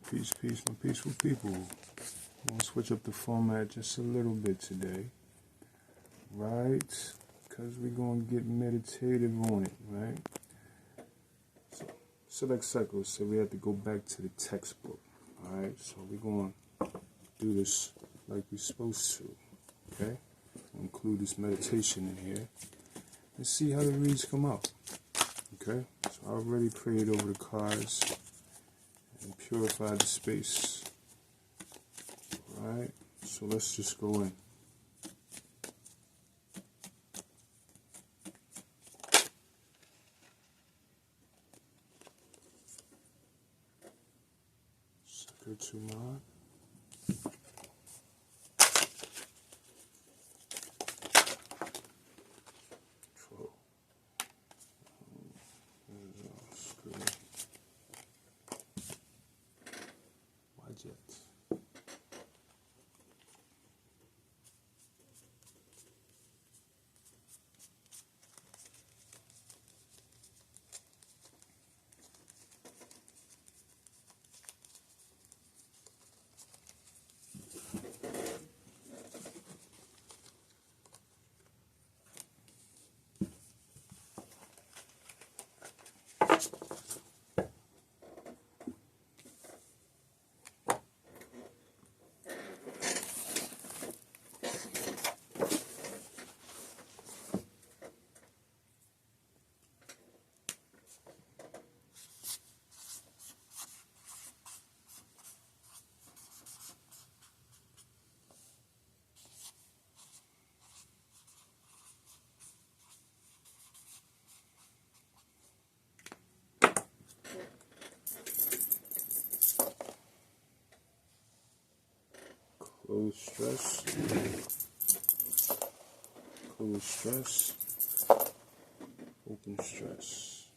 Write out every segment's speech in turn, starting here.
Peace, peace, my peaceful people. I'm going to switch up the format just a little bit today, right? Because we're going to get meditative on it, right? So, Select Cycles said we have to go back to the textbook, all right? So we're going to do this like we're supposed to, okay? We'll include this meditation in here and see how the reads come out, okay? So I already prayed over the cards and purify the space. Alright, so let's just go in. Sucker to mod. Control. Screw. Widget. Close stress, close stress, open stress.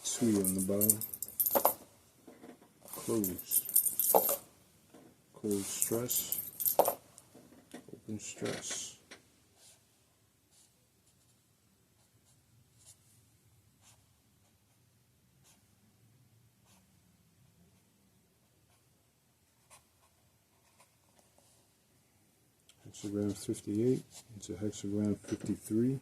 Two on the bottom. Close, close stress, open stress. Hexagram 58 into hexagram 53.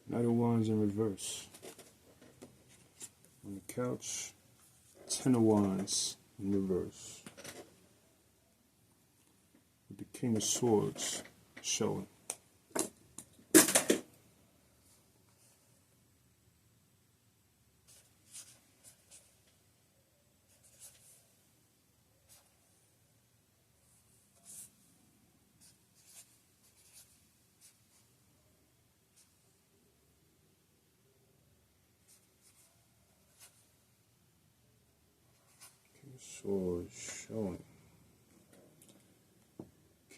Knight of Wands in reverse. On the couch, Ten of Wands in reverse. With the King of Swords showing. Swords showing.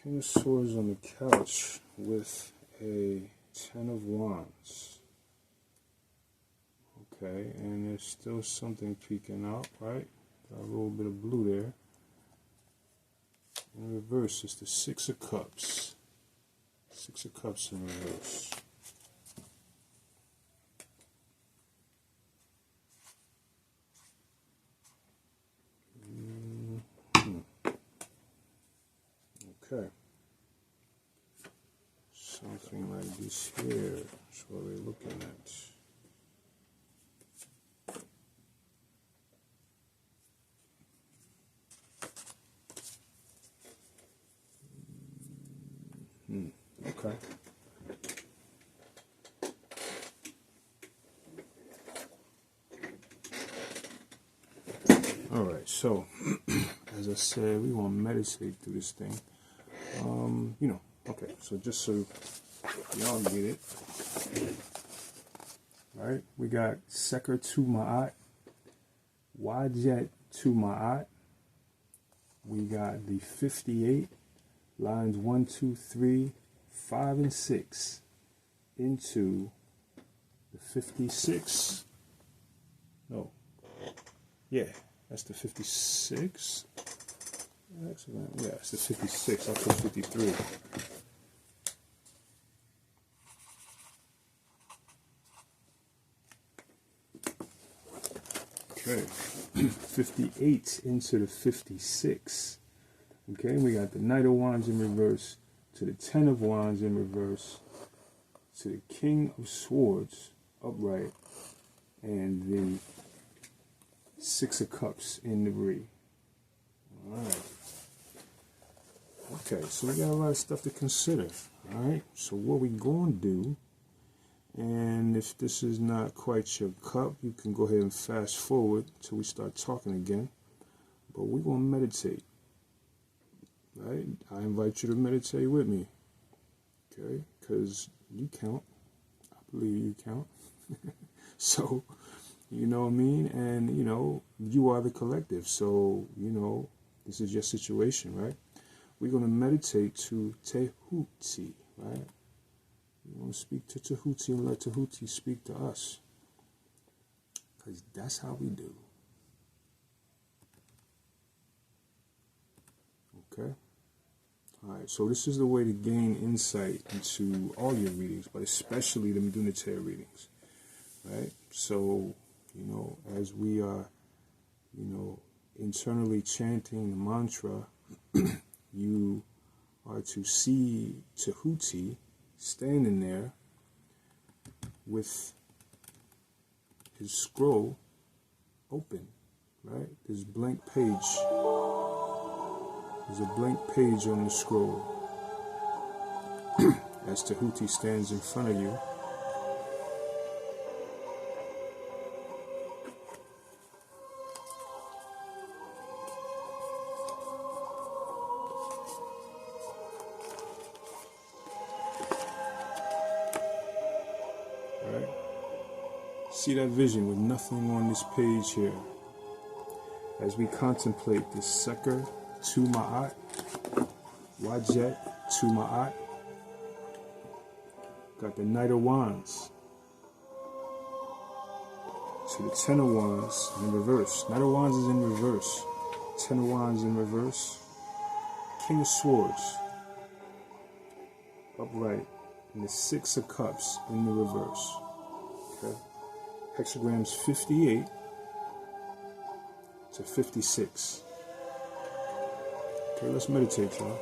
King of Swords on the couch with a Ten of Wands. Okay, and there's still something peeking out, right? Got a little bit of blue there. In reverse, it's the Six of Cups. Six of Cups in reverse. Okay. Something like this here. That's what we're looking at. Okay. All right. So, as I said, we want to meditate through this thing. You know. Okay. So just so y'all get it, right? We got Seker to Ma'at, Wajet to Ma'at. We got the 58, lines 1, 2, 3, 5, and 6 into the 56. No. Yeah, that's the 56. Excellent. Yeah, it's the 56. I put 53. Okay. 58 into the 56. Okay, we got the Knight of Wands in reverse to the 10 of Wands in reverse to the King of Swords upright and the Six of Cups in the Bree. Alright. Okay, so we got a lot of stuff to consider. Alright, so what we going to do, and if this is not quite your cup, you can go ahead and fast forward till we start talking again. But we're going to meditate. Right? I invite you to meditate with me. Okay? Because you count. I believe you count. So, you know what I mean? And, you know, you are the collective. So, you know, this is your situation, right? We're going to meditate to Tehuti, right? We want to speak to Tehuti and let Tehuti speak to us. Because that's how we do. Okay? Alright, so this is the way to gain insight into all your readings, but especially the Medunate readings. Right? So, you know, as we are, you know, internally chanting the mantra, you are to see Tehuti standing there with his scroll open, right? This blank page. There's a blank page on the scroll. As Tehuti stands in front of you. Right? See that vision with nothing on this page here. As we contemplate this Seker to Ma'at, Wajet to Ma'at. Got the Knight of Wands to the 10 of Wands in reverse. Knight of Wands is in reverse. 10 of Wands in reverse. King of Swords upright. And the 6 of Cups in the reverse. Okay. Hexagrams 58 to 56. Okay, let's meditate, y'all.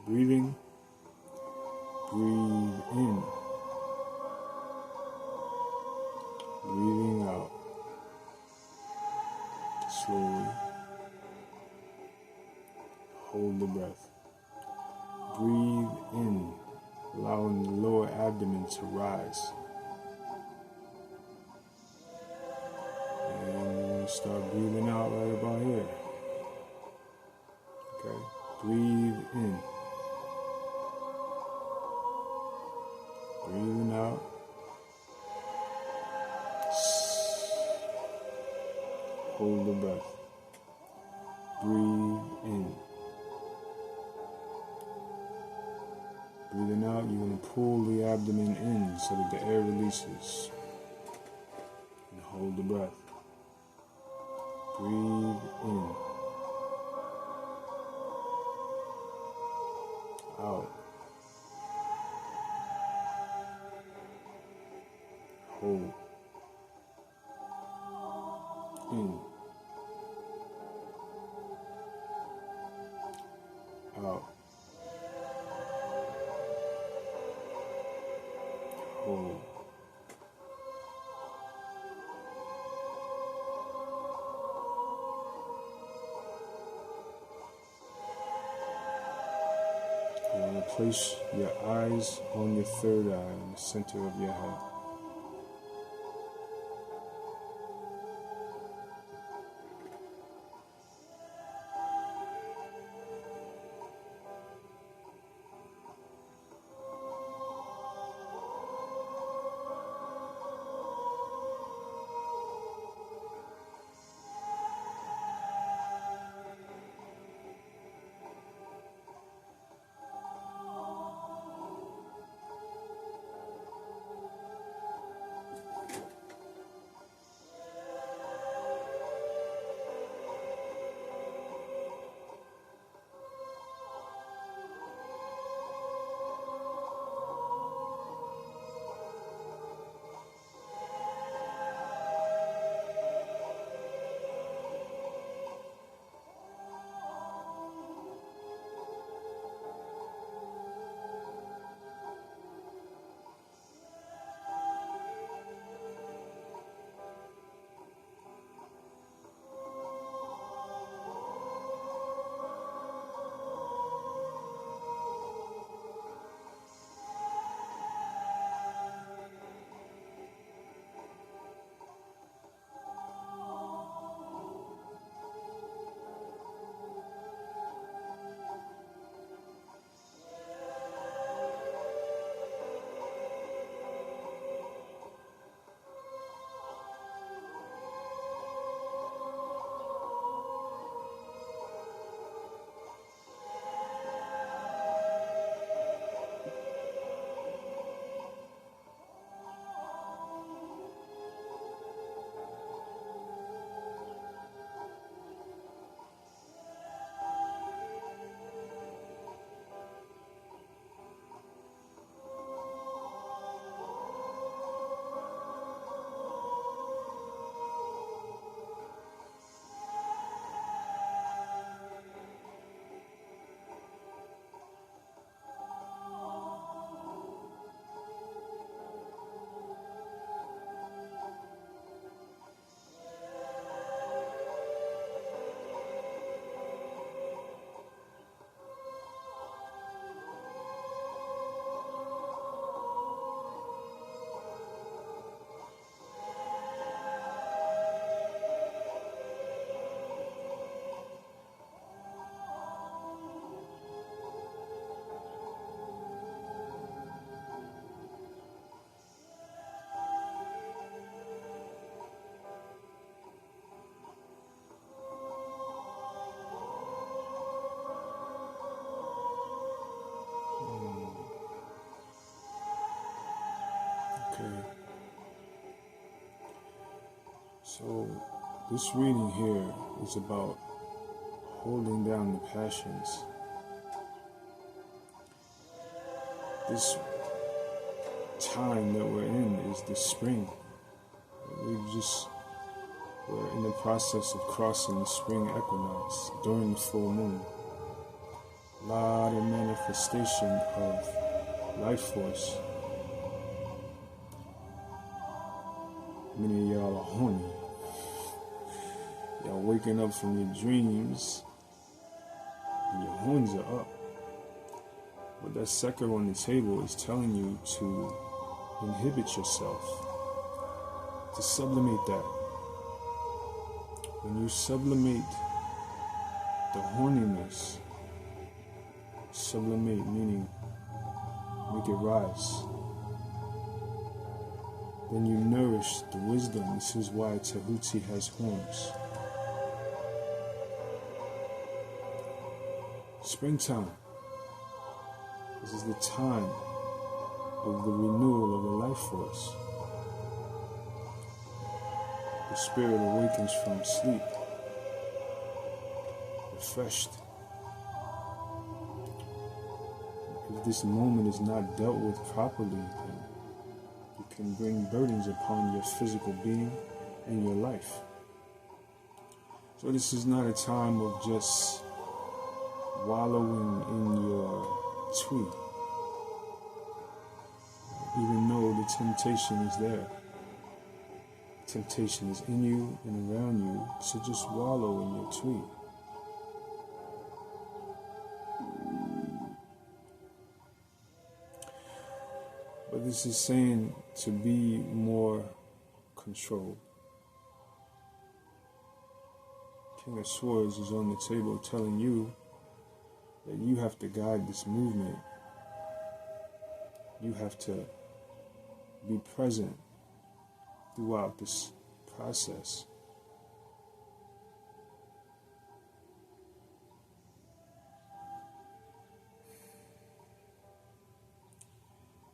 Breathing. Breathe in. Breathing out. Slowly. Hold the breath. Breathe in, allowing the lower abdomen to rise. And start breathing out right about here. Okay, breathe in. Breathing out. Hold the breath. Breathe in. Breathing out, you're going to pull the abdomen in so that the air releases. And hold the breath. Breathe in. Out. Hold. In. Out. Hold. You want to place your eyes on your third eye in the center of your head. Okay. So this reading here is about holding down the passions. This time that we're in is the spring. We're in the process of crossing the spring equinox during the full moon. A lot of manifestation of life force. Many of y'all are horny. Y'all waking up from your dreams and your horns are up. But that sucker on the table is telling you to inhibit yourself, to sublimate that. when you sublimate the horniness, sublimate meaning make it rise, then you nourish the wisdom. This is why Tehuti has horns. Springtime. This is the time of the renewal of the life force. The spirit awakens from sleep, refreshed. If this moment is not dealt with properly, then it can bring burdens upon your physical being and your life. So this is not a time of just wallowing in your tweet, even though the temptation is there. Temptation is in you and around you to just wallow in your tweet. But this is saying to be more controlled. King of Swords is on the table telling you that you have to guide this movement. You have to be present throughout this process.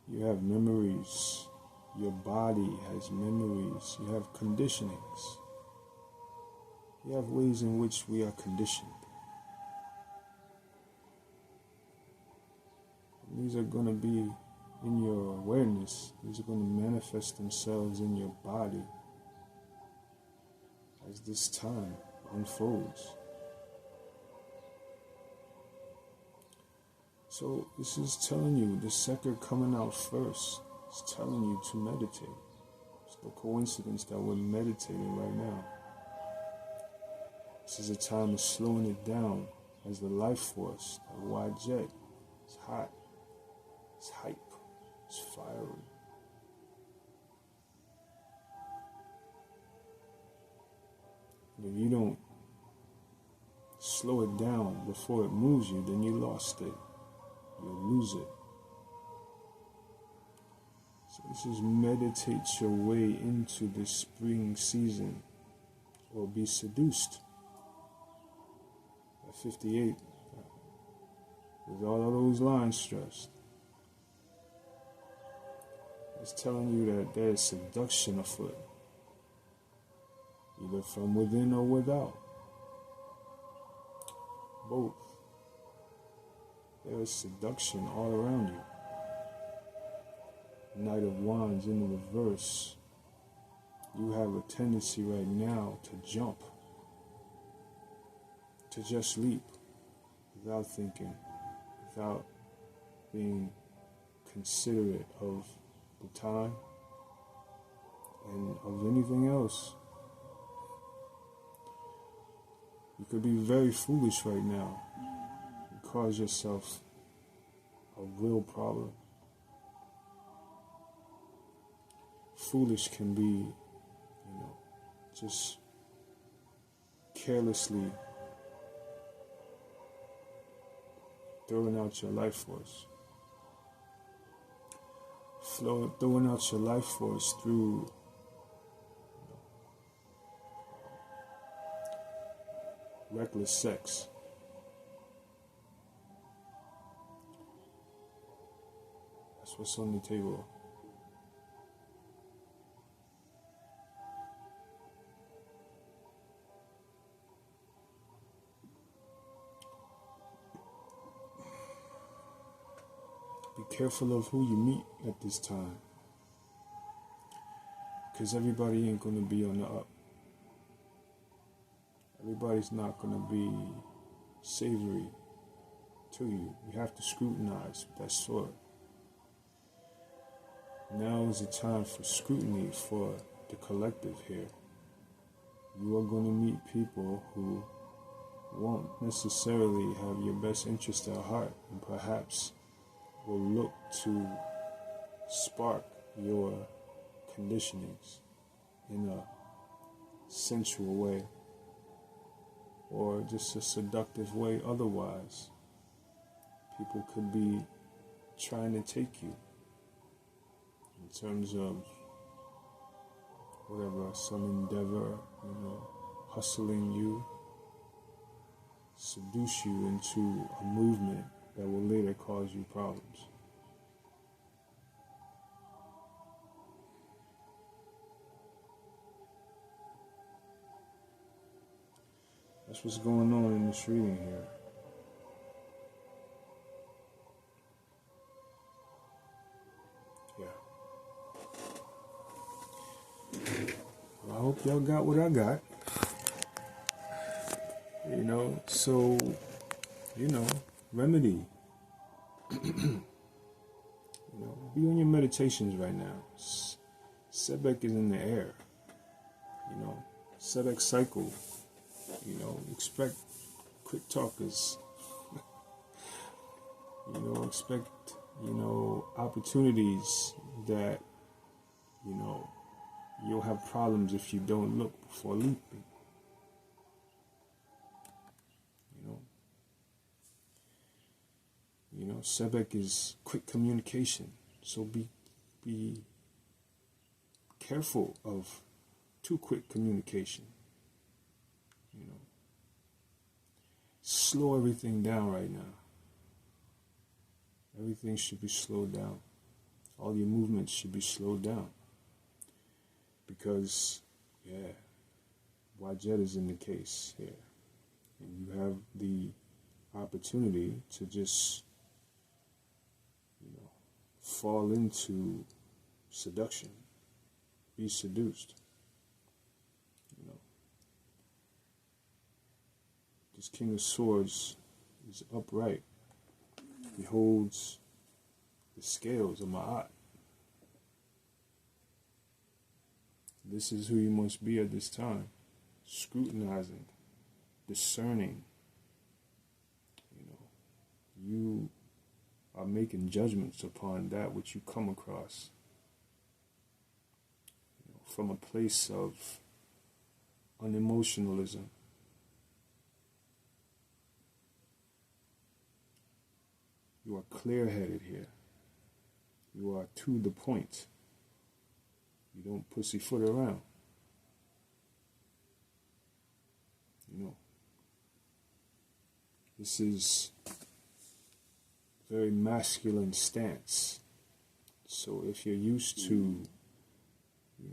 You have memories. Your body has memories. You have conditionings. You have ways in which we are conditioned. And these are going to be in your awareness. These are going to manifest themselves in your body as this time unfolds. So this is telling you, the sector coming out first is telling you to meditate. It's no coincidence that we're meditating right now. This is a time of slowing it down as the life force, that wide jet, is hot, it's hype, it's fiery. And if you don't slow it down before it moves you, then you lost it. You'll lose it. So this is meditate your way into the spring season, or be seduced. At 58, with all of those lines stressed, it's telling you that there is seduction afoot, either from within or without. Both. There is seduction all around you. Knight of Wands in the reverse. You have a tendency right now to jump, to just leap, without thinking, without being considerate of the time and of anything else. You could be very foolish right now. Cause yourself a real problem. Foolish can be, just carelessly throwing out your life force. Throwing out your life force through reckless sex. That's what's on the table. Be careful of who you meet at this time, because everybody ain't going to be on the up. Everybody's not going to be savory to you. You have to scrutinize with that sword. Now is the time for scrutiny for the collective here. You are going to meet people who won't necessarily have your best interest at heart, and perhaps will look to spark your conditionings in a sensual way, or just a seductive way otherwise. People could be trying to take you in terms of whatever, some endeavor, hustling you, seduce you into a movement that will later cause you problems. That's what's going on in this reading here. I hope y'all got what I got. So, remedy. Be on your meditations right now. Sebek is in the air. Sebek cycle. Expect quick talkers. Expect, opportunities that, you'll have problems if you don't look before leaping. Sebek is quick communication, so be careful of too quick communication. Slow everything down right now. Everything should be slowed down. All your movements should be slowed down. Because, Wajet is in the case here. And you have the opportunity to just, fall into seduction. Be seduced. This King of Swords is upright. He holds the scales of Ma'at. This is who you must be at this time. Scrutinizing, discerning. You are making judgments upon that which you come across. From a place of unemotionalism. You are clear-headed here. You are to the point. You don't pussyfoot around. This is a very masculine stance. So if you're used to,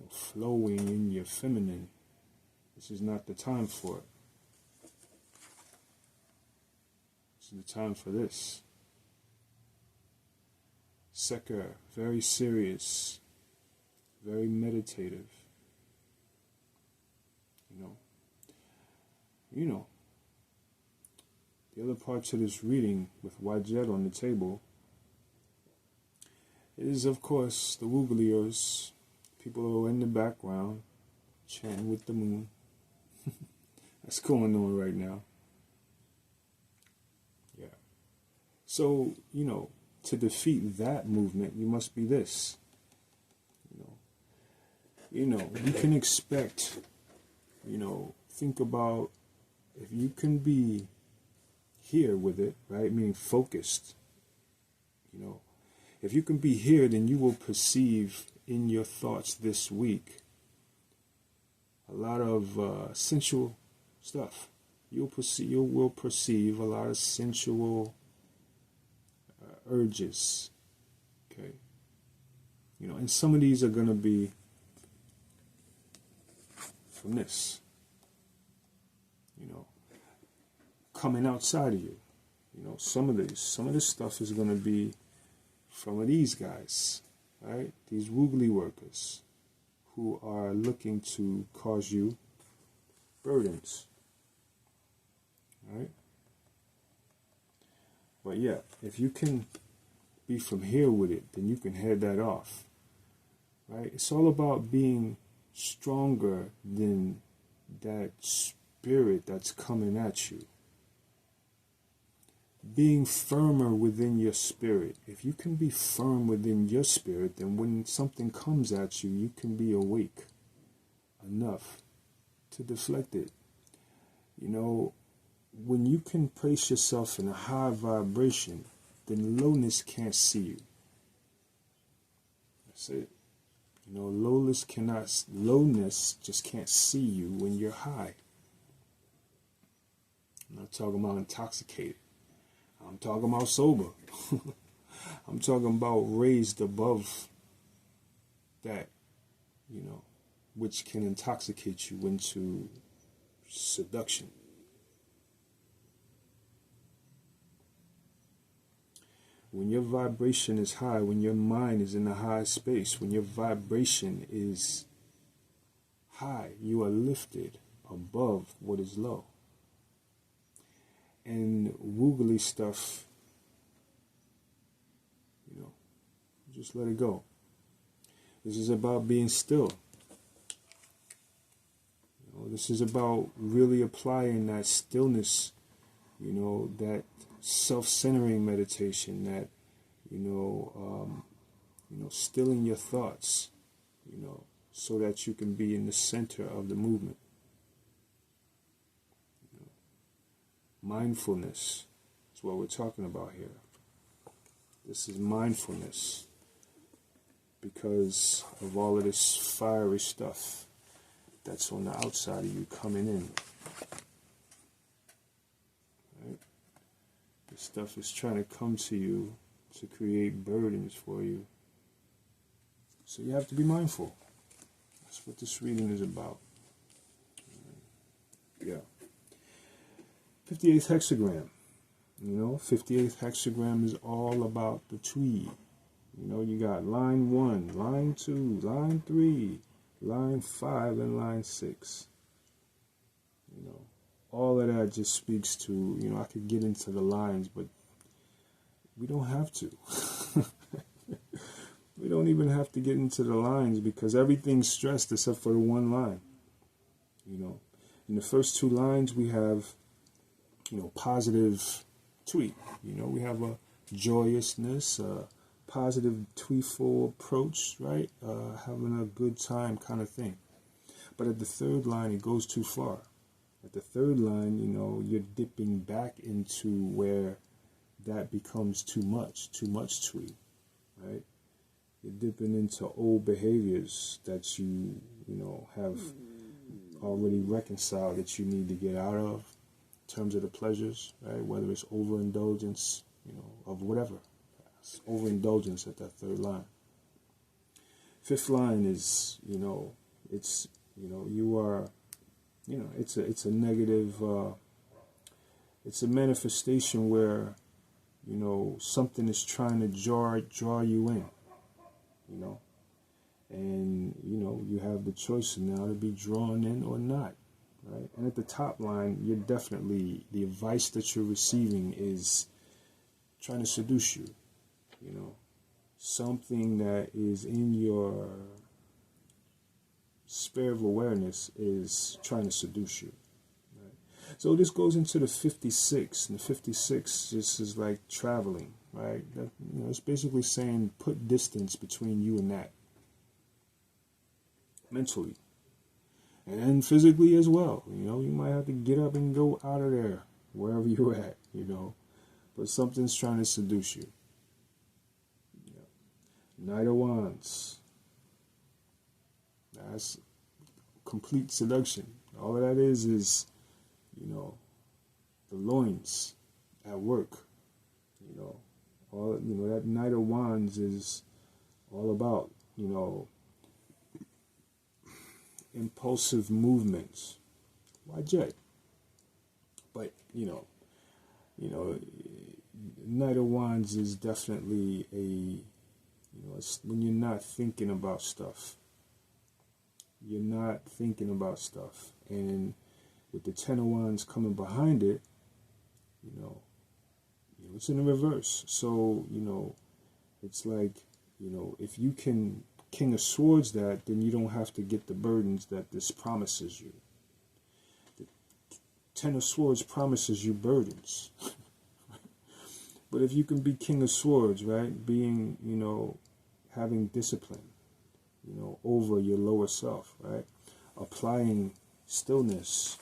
flowing in your feminine, this is not the time for it. This is the time for this. Seker, very serious, very meditative. The other parts of this reading with Wajet on the table is, of course, the Wooglios, people who are in the background, chanting with the moon. That's going on right now. Yeah. So, to defeat that movement, you must be this. You can expect, think about if you can be here with it, right? Meaning focused. If you can be here, then you will perceive in your thoughts this week a lot of sensual stuff. You will perceive a lot of sensual urges. Okay. And some of these are going to be from this. Coming outside of you. Some of this stuff is going to be from these guys, right? These woogly workers who are looking to cause you burdens, right? But yeah, if you can be from here with it, then you can head that off, right? It's all about being stronger than that spirit that's coming at you. Being firmer within your spirit. If you can be firm within your spirit, then when something comes at you, you can be awake enough to deflect it. when you can place yourself in a high vibration, then lowness can't see you. That's it. You know, lowness just can't see you when you're high. I'm not talking about intoxicated. I'm talking about sober. I'm talking about raised above that, you know, which can intoxicate you into seduction. When your vibration is high, when your mind is in a high space, when your vibration is high, you are lifted above what is low. And woogly stuff, you know, just let it go. This is about being still. You know, this is about really applying that stillness, you know, that self-centering meditation, that, you know, stilling your thoughts, you know, so that you can be in the center of the movement. You know, mindfulness is what we're talking about here. This is mindfulness because of all of this fiery stuff that's on the outside of you coming in. This stuff is trying to come to you to create burdens for you. So you have to be mindful. That's what this reading is about. Yeah. 58th hexagram. You know, 58th hexagram is all about the tree. You know, you got line 1, line 2, line 3, line 5, and line 6. You know. All of that just speaks to, you know, I could get into the lines, but we don't have to. We don't even have to get into the lines because everything's stressed except for the one line. You know, in the first 2 lines we have, you know, positive tweet. You know, we have a joyousness, a positive tweetful approach, right? Having a good time kind of thing. But at the 3rd line, it goes too far. At the 3rd line, you know, you're dipping back into where that becomes too much tweet, right? You're dipping into old behaviors that you know, have already reconciled that you need to get out of in terms of the pleasures, right? Whether it's overindulgence, you know, of whatever. It's overindulgence at that 3rd line. 5th line is, you know, it's, you know, you are, you know, it's a negative, it's a manifestation where, you know, something is trying to draw you in, you know, and, you know, you have the choice now to be drawn in or not, right? And at the top line, you're definitely, the advice that you're receiving is trying to seduce you, you know, something that is in your sphere of awareness is trying to seduce you. Right? So this goes into the 56, and the 56 just is like traveling, right? That, you know, it's basically saying put distance between you and that, mentally, and physically as well. You know, you might have to get up and go out of there, wherever you're at, you know, but something's trying to seduce you. Yeah. Knight of Wands. That's complete seduction. All of that is, you know, the loins at work. You know, all, you know, that Knight of Wands is all about, you know, impulsive movements. Why jet? But, you know, Knight of Wands is definitely a, you know, it's when you're not thinking about stuff. You're not thinking about stuff. And with the 10 of Wands coming behind it, you know, it's in the reverse. So, you know, it's like, you know, if you can King of Swords that, then you don't have to get the burdens that this promises you. The 10 of Swords promises you burdens. But if you can be King of Swords, right, being, you know, having discipline, you know, over your lower self, right? Applying stillness,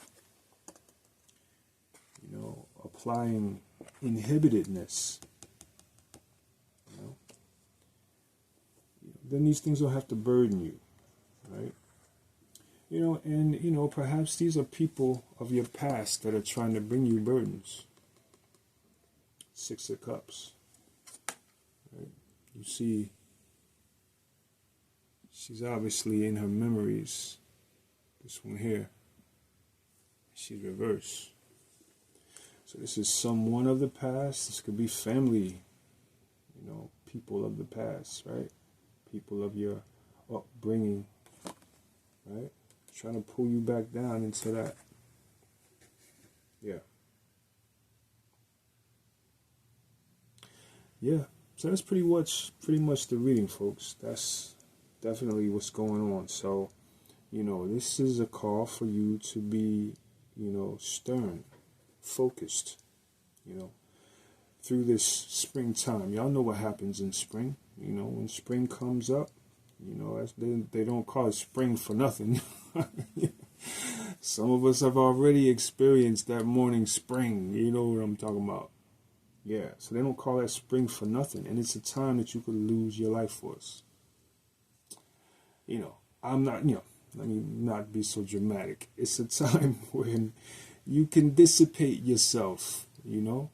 you you know, applying inhibitedness, you know, then these things don't have to burden you, right? You know, and, you know, perhaps these are people of your past that are trying to bring you burdens. Six of Cups. Right? You see, she's obviously in her memories. This one here, she's reversed. So this is someone of the past. This could be family, you know, people of the past, right? People of your upbringing, right? Trying to pull you back down into that. Yeah. Yeah. So that's pretty much the reading, folks. That's definitely what's going on. So, you know, this is a call for you to be, you know, stern, focused, you know, through this springtime. Y'all know what happens in spring. You know, when spring comes up, you know, they don't call it spring for nothing. Some of us have already experienced that morning spring. You know what I'm talking about. Yeah, so they don't call that spring for nothing. And it's a time that you could lose your life force. You know, I'm not, you know, let me not be so dramatic. It's a time when you can dissipate yourself, you know.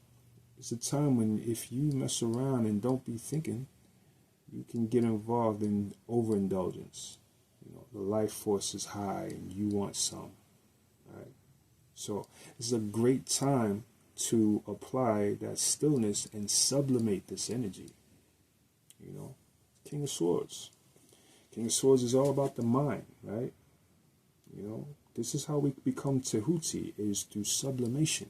It's a time when if you mess around and don't be thinking, you can get involved in overindulgence. You know, the life force is high and you want some, right? So it's a great time to apply that stillness and sublimate this energy. You know, King of Swords. King of Swords is all about the mind, right? You know, this is how we become Tehuti, is through sublimation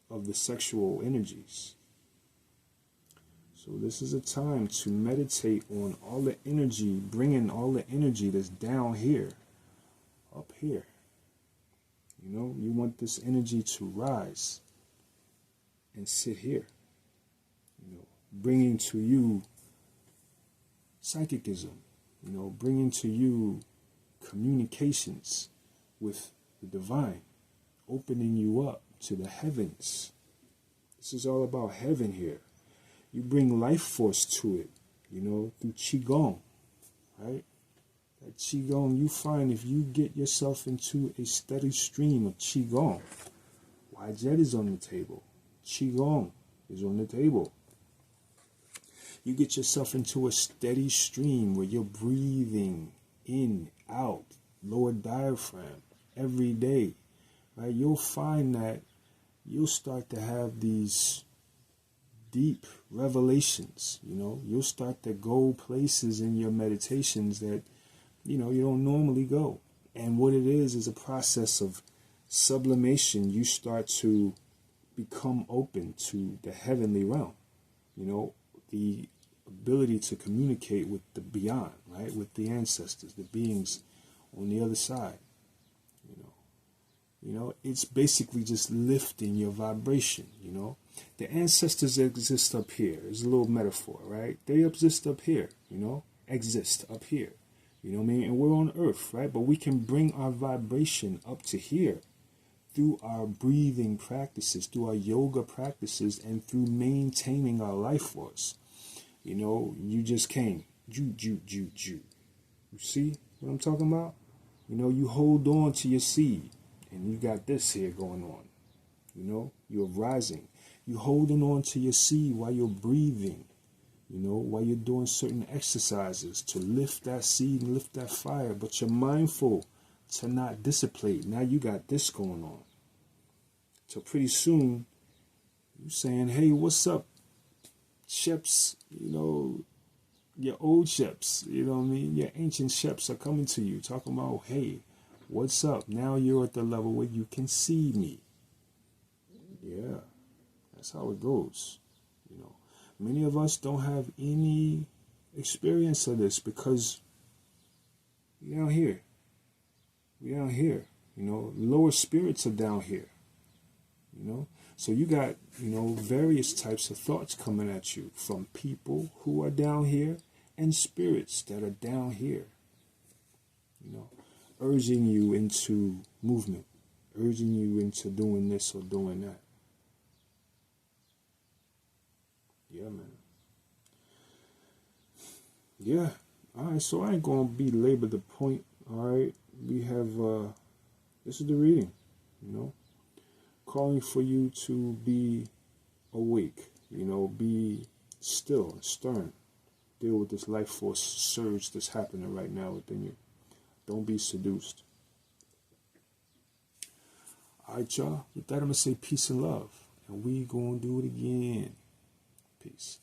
of the sexual energies. So this is a time to meditate on all the energy, bringing all the energy that's down here, up here. You know, you want this energy to rise and sit here. You know, bringing to you psychicism, you know, bringing to you communications with the divine, opening you up to the heavens. This is all about heaven here. You bring life force to it, you know, through Qigong, right? That Qigong, you find if you get yourself into a steady stream of Qigong, Wajet is on the table. Qigong is on the table. You get yourself into a steady stream where you're breathing in, out, lower diaphragm every day, right? You'll find that you'll start to have these deep revelations, you know. You'll start to go places in your meditations that, you know, you don't normally go. And what it is a process of sublimation. You start to become open to the heavenly realm, you know, the ability to communicate with the beyond, right, with the ancestors, the beings on the other side. You know, it's basically just lifting your vibration, you know. The ancestors exist up here. It's a little metaphor, right? They exist up here, you know, exist up here. You know what I mean? And we're on earth, right? But we can bring our vibration up to here through our breathing practices, through our yoga practices, and through maintaining our life force. You know, you just came. Ju. You see what I'm talking about? You know, you hold on to your seed. And you got this here going on. You know, you're rising. You're holding on to your seed while you're breathing. You know, while you're doing certain exercises to lift that seed and lift that fire. But you're mindful to not dissipate. Now you got this going on. So pretty soon, you're saying, hey, what's up, Sheps? You know, your old Sheps, you know what I mean? Your ancient Sheps are coming to you, talking about, hey, what's up? Now you're at the level where you can see me. Yeah, that's how it goes. You know, many of us don't have any experience of this because we down here. We down here. You know, lower spirits are down here. You know, so you got, you know, various types of thoughts coming at you from people who are down here and spirits that are down here. You know, urging you into movement, urging you into doing this or doing that. Yeah, man. Yeah. Alright, so I ain't gonna belabor the point. Alright. We have this is the reading, you know. Calling for you to be awake, you know, be still and stern. Deal with this life force surge that's happening right now within you. Don't be seduced. Alright, y'all. With that, I'm going to say peace and love. And we going to do it again. Peace.